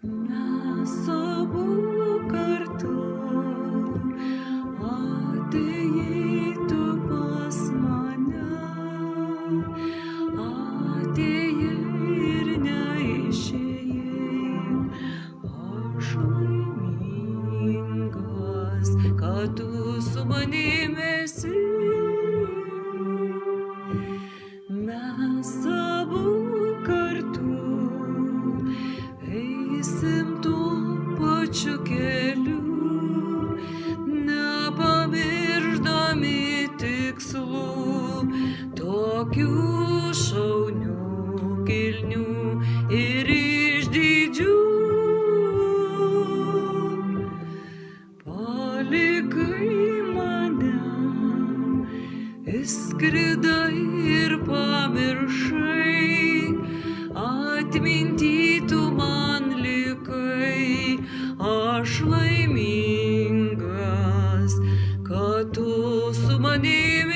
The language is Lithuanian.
Mes abu kartu atėjai tu pas mane, atėjai ir neišėjai. Aš laimingas, kad tu su manimi esi. Mes abu kartu eisim tuo pačiu keliu, nepamiršdami tikslų, tokių šaunių, kilnių ir išdidžių. Palikai mane, išskridai ir pamiršai, atminty tu man likai. Aš laimingas, kad tu su manimi